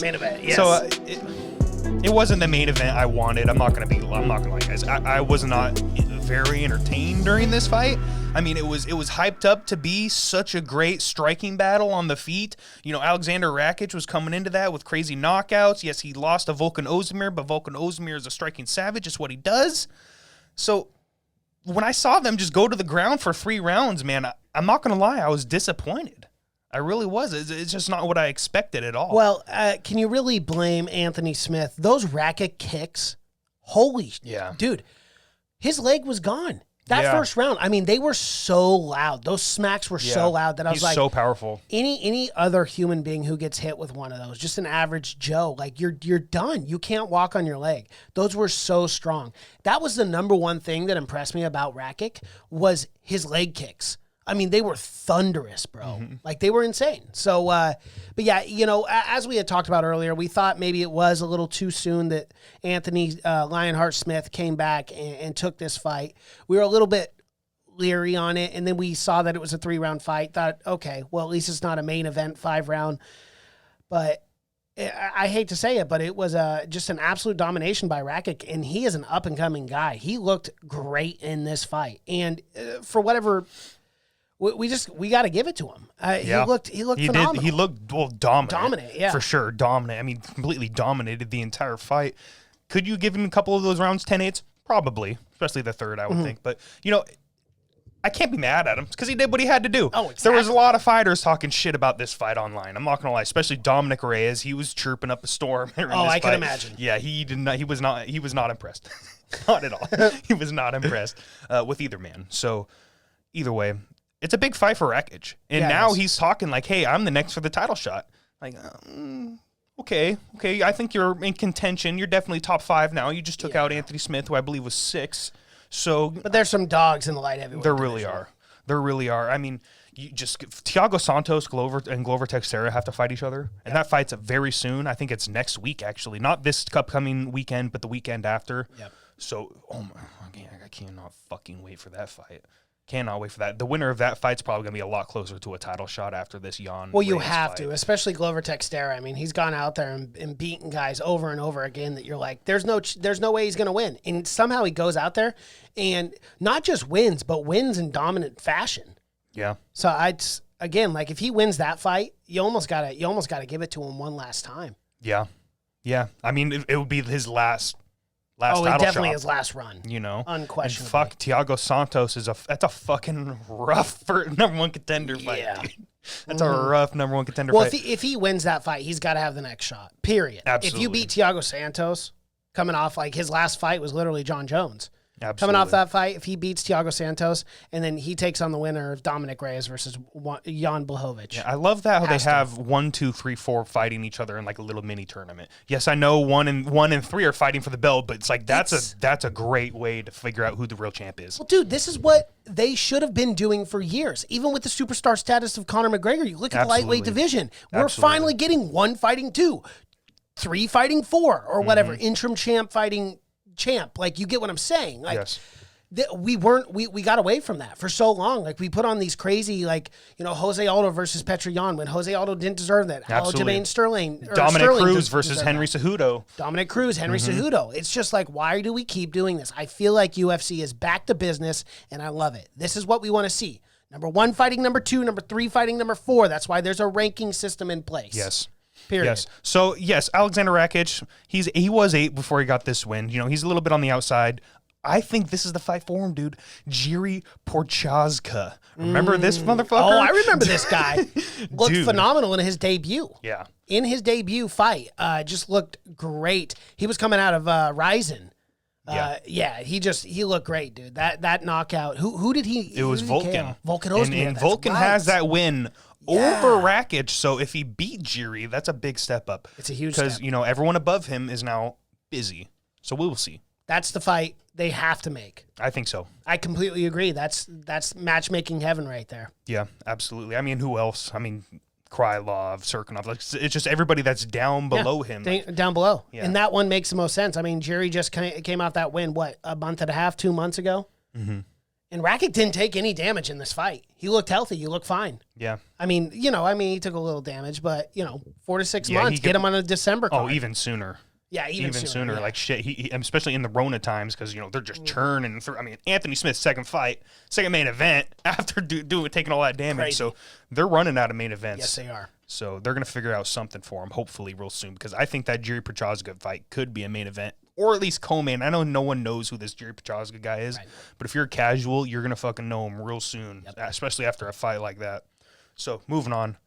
Main event, yes. So it wasn't the main event I wanted. I'm not gonna lie, guys. I was not very entertained during this fight. I mean, it was hyped up to be such a great striking battle on the feet. You know, Aleksandar Rakic was coming into that with crazy knockouts. Yes, he lost to Volkan Ozdemir, but Volkan Ozdemir is a striking savage. It's what he does. So when I saw them just go to the ground for 3 rounds, man, I'm not gonna lie, I was disappointed. I really was. It's just not what I expected at all. Well, can you really blame Anthony Smith? Those Rakic kicks, holy dude, his leg was gone. That first round, I mean, they were so loud. Those smacks were so loud that I was like, so powerful. Any other human being who gets hit with one of those, just an average Joe, like you're done. You can't walk on your leg. Those were so strong. That was the number one thing that impressed me about Rakic was his leg kicks. I mean, they were thunderous, bro. Mm-hmm. Like, they were insane. So, but yeah, you know, as we had talked about earlier, we thought maybe it was a little too soon that Anthony Lionheart Smith came back and took this fight. We were a little bit leery on it, and then we saw that it was a 3-round fight. Thought, okay, well, at least it's not a main event 5-round. But I hate to say it, but it was just an absolute domination by Rakic, and he is an up-and-coming guy. He looked great in this fight. And for whatever... We got to give it to him. He looked phenomenal. He looked dominant. Yeah, for sure, dominant. I mean, completely dominated the entire fight. Could you give him a couple of those rounds 10-8s? Probably, especially the third, I would think. But you know, I can't be mad at him because he did what he had to do. Oh, exactly. There was a lot of fighters talking shit about this fight online. I'm not gonna lie, especially Dominic Reyes. He was chirping up a storm. I can imagine. Yeah, he did not. He was not impressed. Not at all. He was not impressed with either man. So either way. It's a big fight for Rakic. And now he's talking like, hey, I'm the next for the title shot. Like, okay. I think you're in contention. You're definitely top 5 now. You just took out Anthony Smith, who I believe was 6. So, but there's some dogs in the light heavyweight. There really are. I mean, you just Thiago Santos, Glover Teixeira have to fight each other. And that fight's very soon. I think it's next week, actually. Not this upcoming weekend, but the weekend after. Yep. So, I cannot fucking wait for that fight. Cannot wait for that. The winner of that fight's probably going to be a lot closer to a title shot after this Jan. Well, you have to, especially Glover Teixeira. I mean, he's gone out there and beaten guys over and over again that you're like, there's no way he's going to win. And somehow he goes out there and not just wins, but wins in dominant fashion. Yeah. So again, like if he wins that fight, you almost got to give it to him one last time. Yeah. Yeah. I mean, it would be his last it definitely shot, his last run. You know, unquestionably. And fuck, Thiago Santos that's a fucking rough number 1 contender fight. Yeah, that's a rough number 1 contender fight. Well, if he wins that fight, he's got to have the next shot. Period. Absolutely. If you beat Thiago Santos, coming off like his last fight was literally John Jones. Absolutely. Coming off that fight, if he beats Thiago Santos, and then he takes on the winner of Dominic Reyes versus Jan Blachowicz. Yeah, I love that how they have 1, 2, 3, 4 fighting each other in like a little mini tournament. Yes, I know 1 and 3 are fighting for the belt, but it's like that's a great way to figure out who the real champ is. Well, dude, this is what they should have been doing for years. Even with the superstar status of Conor McGregor, you look at the lightweight division. We're finally getting 1 fighting 2, 3 fighting 4, or whatever. Interim champ fighting champ. Like, you get what I'm saying. Like, yes. We got away from that for so long. Like, we put on these crazy, like, you know, Jose Aldo versus Petr Yan when Jose Aldo didn't deserve that. Aljamain Sterling. Dominic Cruz versus Henry Cejudo. Dominic Cruz, Henry Cejudo. It's just like, why do we keep doing this? I feel like UFC is back to business, and I love it. This is what we want to see. Number 1 fighting number 2, number 3 fighting number 4. That's why there's a ranking system in place. Yes. Period. Yes. So, yes, Aleksandar Rakic, he was 8 before he got this win. You know, he's a little bit on the outside. I think this is the fight for him, dude. Jiri Prochazka. Remember this motherfucker? Oh, I remember this guy. Looked phenomenal in his debut. Yeah. In his debut fight, just looked great. He was coming out of Ryzen. He looked great, dude. That knockout. Who did he? It was Volkan. Volkan Ozdemir. And Volkan has that win over Rakic. So if he beat Jiri, that's a big step up. It's a huge step. Because, you know, everyone above him is now busy. So we will see. That's the fight they have to make. I think so. I completely agree. That's matchmaking heaven right there. Yeah, absolutely. I mean, who else? I mean, Krylov, Serkinov. Like, it's just everybody that's down below him. Down below. Yeah. And that one makes the most sense. I mean, Jiri just came off that win, a month and a half, 2 months ago? Mm-hmm. And Rakic didn't take any damage in this fight. He looked healthy. You look fine. Yeah. I mean, he took a little damage, but 4 to 6 months, get him on a December card. Oh, even sooner. Yeah, even sooner. Yeah. Like shit, he especially in the Rona times because they're just churning through. I mean, Anthony Smith's second main event after taking all that damage. Crazy. So they're running out of main events. Yes, they are. So they're gonna figure out something for him, hopefully real soon, because I think that Jiri Prochazka fight could be a main event or at least co-main. I know no one knows who this Jiri Prochazka guy is, but if you're casual, you're gonna fucking know him real soon, especially after a fight like that. So moving on,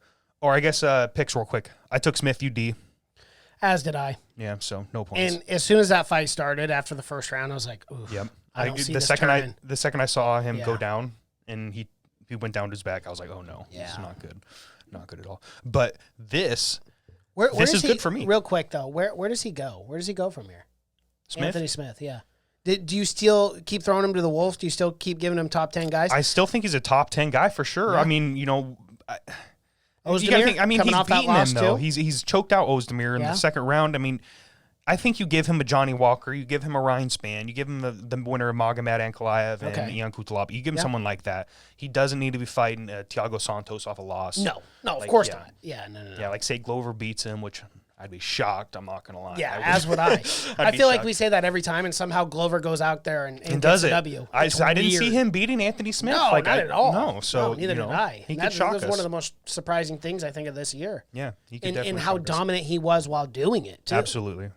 or I guess picks real quick. I took Smith UD. As did I. Yeah, so no points. And as soon as that fight started, after the first round, I was like, oof. Yep. I don't see the this second turning. the second I saw him go down and he went down to his back, I was like, oh no, this is not good. Not good at all. But this is good for me. Real quick though, where does he go? Where does he go from here? Smith? Anthony Smith, yeah. Do you still keep throwing him to the wolves? Do you still keep giving him top 10 guys? I still think he's a top 10 guy for sure. Yeah. I mean, Ozdemir, he's coming off that beaten him loss though. too? He's choked out Ozdemir in the second round. I mean, I think you give him a Johnny Walker, you give him a Ryan Spann, you give him the winner of Magomed Ankalaev and Ian Kutalab. You give him someone like that. He doesn't need to be fighting Thiago Santos off a loss. No, of course not. Yeah, no. Yeah, like say Glover beats him, which I'd be shocked. I'm not gonna lie. Yeah, as would I. I feel like we say that every time, and somehow Glover goes out there and does gets it. a W. I didn't see him beating Anthony Smith. No, not at all. No, so neither did I. He could shock us. That was one of the most surprising things I think of this year. Yeah, he could definitely and how shock us. dominant he was while doing it too. Absolutely.